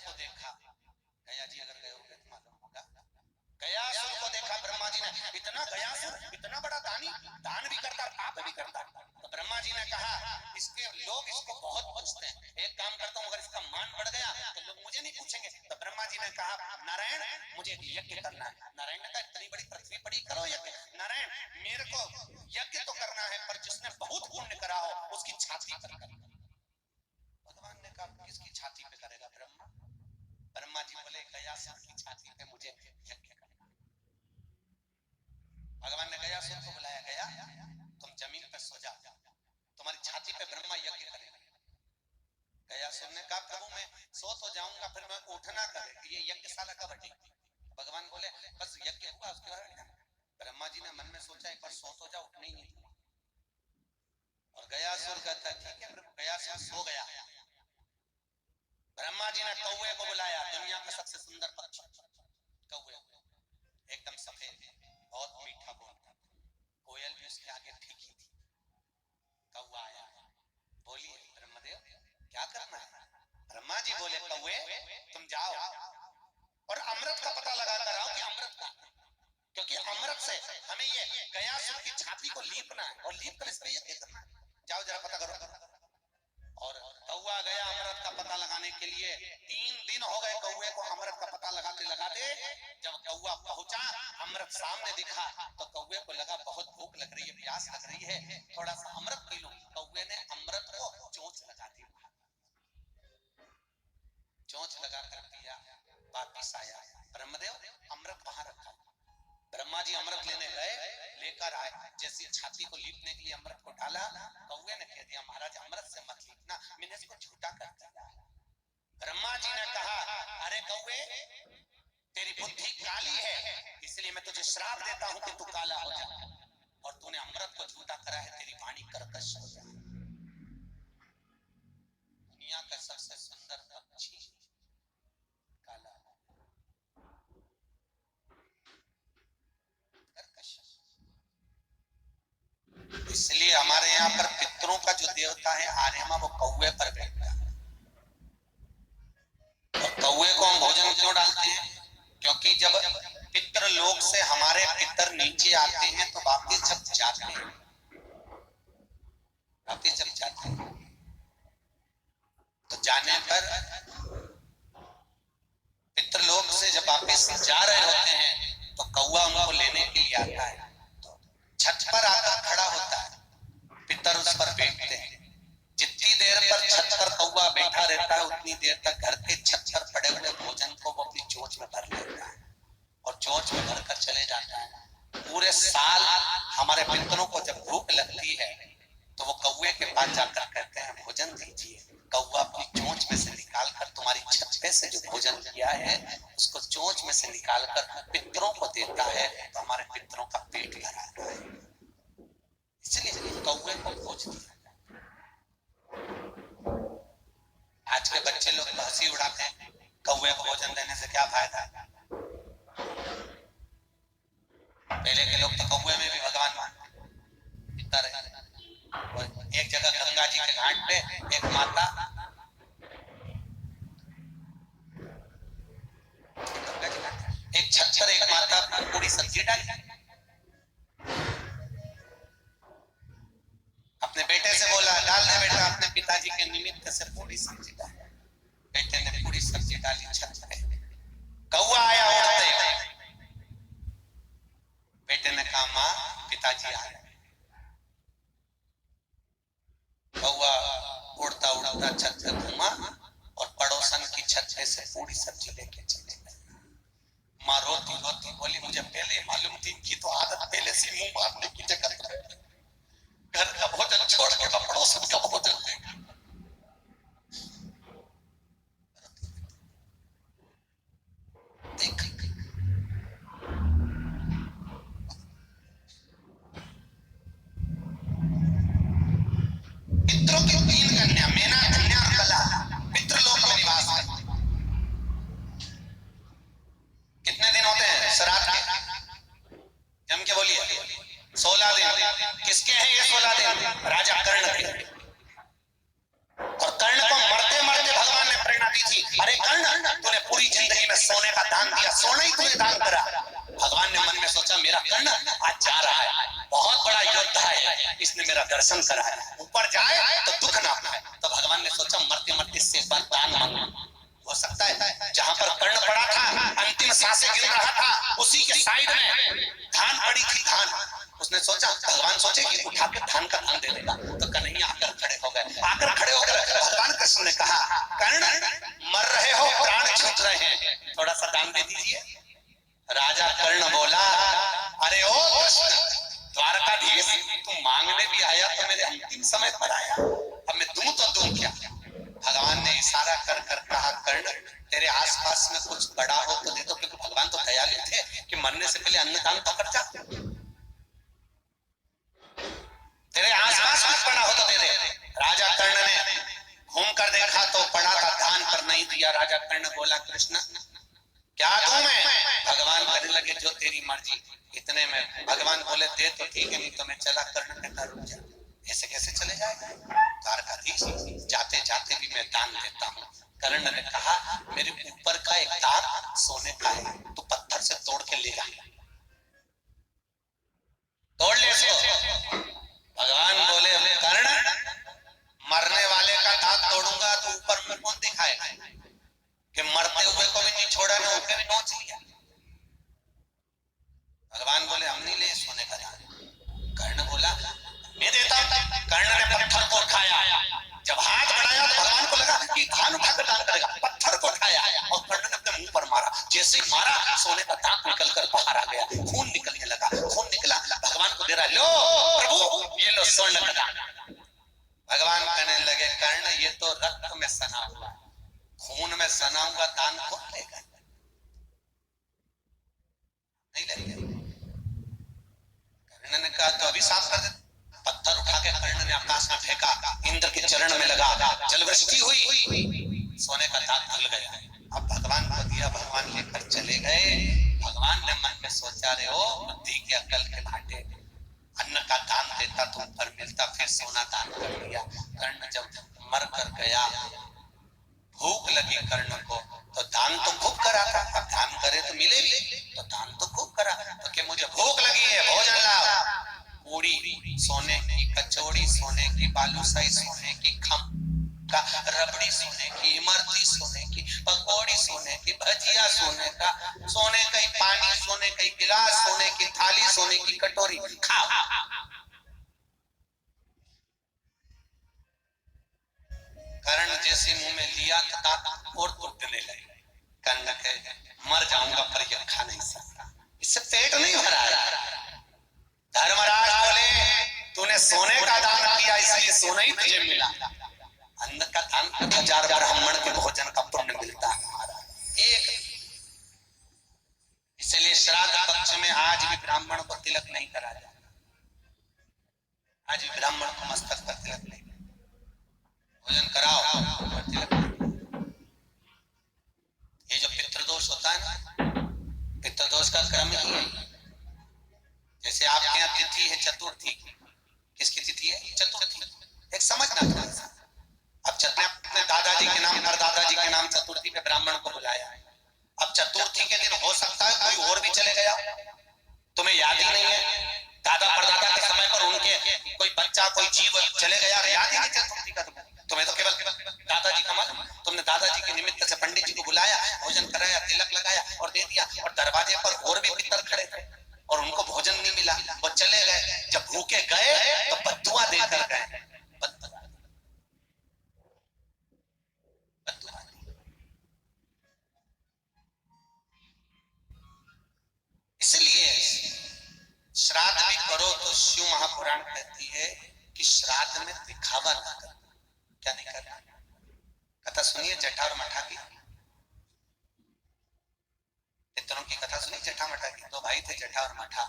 को देखा, गया जी अगर गए होंगे तो मालूम होगा, गयासुर को देखा ब्रह्मा जी ने। इतना गयासुर इतना बड़ा दानी, दान भी करता पाप भी करता। तो ब्रह्मा जी ने कहा इसके लोग इसको बहुत पूछते हैं, एक काम करता हूँ, अगर इसका मान बढ़ गया तो लोग मुझे नहीं पूछेंगे। तो ब्रह्मा जी ने कहा नारायण मुझे एक यज्ञ करना है। नारायण ने कहा इतनी बड़ी पृथ्वी पड़ी, करो यज्ञ। नारायण मेरे को यज्ञ तो करना है पर जिसने बहुत पुण्य करा हो उसकी छाती पर करना। भगवान ने कहा किसकी छाती पे करेगा ब्रह्मा? ब्रह्मा जी बोले गयासुर की छाती पे मुझे यज्ञ करना। भगवान ने गयासुर को बुलाया, गया तुम जमीन पे सो जाओ, तुम्हारी छाती पे ब्रह्मा यज्ञ करेगा। गयासुर ने कहा प्रभु मैं सो तो जाऊंगा, फिर मैं उठना करे, ये यज्ञशाला कब हटेगी? भगवान बोले बस यज्ञ हुआ उसके बाद। ब्रह्मा जी ने मन में सोचा एक बार सो तो जाओ, उठने ही नहीं दूंगा। और गयासुर कहता है ठीक है प्रभु। गयासुर सो गया। ब्रह्मा जी ने कौवे को बुलाया, दुनिया का सबसे सुंदर पक्षी कौवे, एकदम सफेद, बहुत मीठा बोलता, कोयल भी उसके आगे फीकी थी। कौवा आया, बोलिए ब्रह्मदेव क्या करना है? ब्रह्मा जी बोले कौवे तुम जाओ और अमृत का पता लगा कर आओ कि अमृत का, क्योंकि अमृत से हमें ये गयासुर की छाती को लीपना है और लीप कर इस पे यज्ञ करना है। जाओ जरा पता करो। और कौवा गया अमृत का पता लगाने के लिए। 3 दिन हो गए कौवे को अमृत का पता लगाते लगाते। जब कौवा पहुंचा, अमृत सामने दिखा तो कौवे को लगा बहुत भूख लग रही है, प्यास लग रही है, थोड़ा सा अमृत पी लूं। कौवे ने अमृत को चोंच लगा दी, चोंच लगा कर पिया, वापिस आया। ब्रह्मदेव अमृत कहाँ रखा? ब्रह्मा जी अमृत लेने गए, लेकर आए, जैसे छाती को लीपने के लिए अमृत को डाला, कौवे ने कह दिया महाराज अमृत से मत लीपना, मैंने इसको झूठा कर दिया। ब्रह्मा जी ने कहा अरे कौवे तेरी बुद्धि काली है, इसलिए मैं तुझे श्राप देता हूं कि तू काला हो जा, और तूने अमृत को झूठा करा है, तेरी वाणी कर्कश हो जा। दुनिया का सबसे सुंदर पक्षी काला, इसलिए हमारे यहाँ पर पितरों का जो देवता है आर्यमा, वो कौवे पर बैठता है। और कौवे को हम भोजन क्यों डालते हैं? क्योंकि जब पितर लोक से हमारे पितर नीचे आते हैं तो वापिस जब जाते हैं, वापिस जब जाते हैं तो जाने पर पितृलोक से जब वापिस जा रहे होते हैं तो कौवा उनको लेने के लिए आता है, छत पर आकर खड़ा होता है, पितर उस पर बैठते हैं। जितनी देर पर छत पर कौवा बैठा रहता है उतनी देर तक घर के छत पर पड़े हुए भोजन को वो अपनी चोंच में भर लेता है और चोंच में भर कर चले जाता है। पूरे साल हमारे पितरों को जब भूख लगती है तो वो कौवे के पास जाकर कहते हैं भोजन दीजिए। कौवा अपनी चोंच में से निकाल कर तुम्हारी छत पे से जो भोजन किया है उसको चोंच में से निकाल कर पितरों को देता है, तो हमारे पितरों का पेट भराता है। इसलिए कौवे को भोज दिया। आज के बच्चे लोग हंसी उड़ाते हैं, कौवे को भोजन देने से क्या फायदा? पहले के लोग तो कौवे में भी भगवान मानते। एक जगह गंगा जी के घाट पे एक माता, एक छत पर एक माता पूरी सब्जी डाली, अपने बेटे से बोला डाल दे बेटा, अपने पिताजी के निमित्त से पूरी सब्जी डाली। बेटे ने पूरी सब्जी डाली छत पे, कौवा आया उड़ते, बेटे ने कहा माँ पिताजी आ गए। कौवा उड़ता उड़ता छत पे घूमा और पड़ोसन की छत पे से पूरी सब्जी लेके चले गए। माँ रोती रोती बोली मुझे पहले मालूम थी कि तो आदत पहले से मुंह मारने की जगह घर का भोजन छोड़ के पड़ोसन का भोजन लेगा। पितरों की 3 कन्या मेना, कन्या और कला पितृलोक में निवास करती। कितने दिन होते हैं श्राद्ध के? जम के बोलिए 16 दिन। पूरी जिंदगी में सोने का दान दिया, सोना ही तूने दान करा। भगवान ने मन में सोचा मेरा कर्ण आज जा रहा है, बहुत बड़ा योद्धा है, इसने मेरा दर्शन करा है, ऊपर जाए तो दुख ना पाए। तो भगवान ने सोचा मरते मरते इससे एक बार दान मांगो। हो सकता है जहां पर कर्ण पड़ा था, अंतिम सांसें गिन रहा था, उसी के साइड में धान पड़ी थी, धान। उसने सोचा, भगवान सोचे कि उठा के धान का दान दे देगा। तो कन्हैया आकर खड़े हो गए। आकर खड़े होकर भगवान कृष्ण ने कहा, कर्ण मर रहे हो, प्राण छूट रहे हैं, थोड़ा सा दान दे दीजिए। राजा कर्ण बोला, अरे ओ कृष्ण द्वारकाधीश, तू मांगने भी आया तो मेरे अंतिम समय पर आया, अब मैं दूं तो दूं क्या। भगवान ने इशारा कर कर कहा, कर्ण तेरे आसपास में कुछ बड़ा हो तो दे दो, क्योंकि भगवान तो दयालु थे कि मरने से पहले अन्नदान तो कर जा। तेरे आसपास कुछ पड़ा हो तो दे दे। राजा कर्ण ने घूम कर देखा तो पड़ा था धान, पर नहीं दिया। राजा कर्ण बोला, कृष्ण क्या दूं मैं। भगवान कहने लगे, जो तेरी मर्जी। इतने में भगवान बोले, दे तो ठीक है, नहीं तो मैं चला। कर्ण कहता, रुक जा, ऐसे कैसे चले जाएगा, द्वारकाधीश जाते जाते भी मैं दान देता हूँ। कर्ण ने कहा, मेरे ऊपर का एक दांत सोने का है, तो पत्थर से तोड़ के ले जा, तोड़ ले इसको। भगवान बोले, कर्ण मरने वाले का दांत तोड़ूंगा तो ऊपर में कौन दिखाएगा, कि मरते हुए को भी नहीं छोड़ा ना, उसे भी नोच लिया। भगवान बोले, हम नहीं ले सोने का दांत। कर्ण बोला, मैं देता हूं। कर्ण ने पत्थर को उठाया, जब हाथ बढ़ाया तो भगवान को लगा कि धान उठाकर दान करेगा। पत्थर को उठाया और कर्ण ने अपने मुंह पर मारा। जैसे ही मारा, सोने का दांत निकलकर बाहर आ गया, खून निकलने लगा। खून निकला, भगवान को दे रहा, लो प्रभु ये लो स्वर्ण का दान। भगवान कहने लगे, कर्ण ये तो रक्त में सना हुआ, खून में सना हुआ दान कौन लेगा, नहीं लेंगे। कर्ण ने कहा, तो अभी साफ कर दे। पत्थर उठा के कर्ण ने आकाश में फेंका, इंद्र के चरण में लगा, जलवृष्टि हुई, सोने का दांत खुल गया। अब भगवान को दिया, भगवान लेकर चले गए। भगवान ने मन में सोचा, रे ओ बुद्धि के अकल के भाटे, अन्न का दान देता तो ऊपर मिलता, फिर सोना दान कर दिया। कर्ण जब मर कर गया, भूख लगी कर्ण को, तो दान तो खूब करा था, अब दान करे तो मिले भी, तो दान तो खूब करा, तो कि मुझे भूख लगी है, भोजन लाओ। पूरी सोने की, कचौड़ी सोने की, बालूशाही सोने की, खम्का रबड़ी सोने की, इमरती सोने की, पकौड़ी सोने की, भजिया सोने का, सोने का पानी, सोने का गिलास, सोने की थाली, सोने की कटोरी, खाओ। कर्ण जैसे मुंह में लिया तो दांत और टूटने लगे। कर्ण के मर जाऊंगा पर यह खा नहीं सकता, इससे पेट नहीं भरा है। धर्मराज बोले, तूने सोने का दान किया इसलिए सोना ही तुझे मिला, अन्न का दान 1000 ब्राह्मण के भोजन का पुण्य मिलता है एक। इसलिए श्राद्ध पक्ष में आज भी ब्राह्मण को तिलक नहीं करा जाता, आज भी ब्राह्मण को मस्तक पर तिलक नहीं, भोजन कराओ और तिलक। ये जो पितृदोष होता है ना, पितृदोष का क्रम ही है। जैसे आपके यहाँ तिथि है चतुर्थी, किसकी तिथि है, चतुर्थी, एक समझना था। अब अपने दादाजी के नाम, परदादाजी के नाम चतुर्थी पे ब्राह्मण को बुलाया। अब चतुर्थी के दिन हो सकता है कोई और भी चले गया, तुम्हें याद ही नहीं है, दादा परदादा के समय पर उनके कोई बच्चा, कोई जीव चले गया, याद ही नहीं चतुर्थी का तुम्हें तो केवल दादाजी का मालूम। तुमने दादाजी के निमित्त से पंडित जी को बुलाया, भोजन कराया, तिलक लगाया और दे दिया, और दरवाजे पर और भी पितर खड़े थे और उनको भोजन नहीं मिला, वो चले गए। जब भूखे गए तो बद्दुआ देकर गए, इसलिए श्राद्ध भी करो तो शिव महापुराण कहती है कि श्राद्ध में दिखावा ना करो। क्या नहीं करना, कथा सुनिए जटा और मठा की, पितरों की कथा सुनिए जटा मठा की। दो भाई थे जटा और मठा,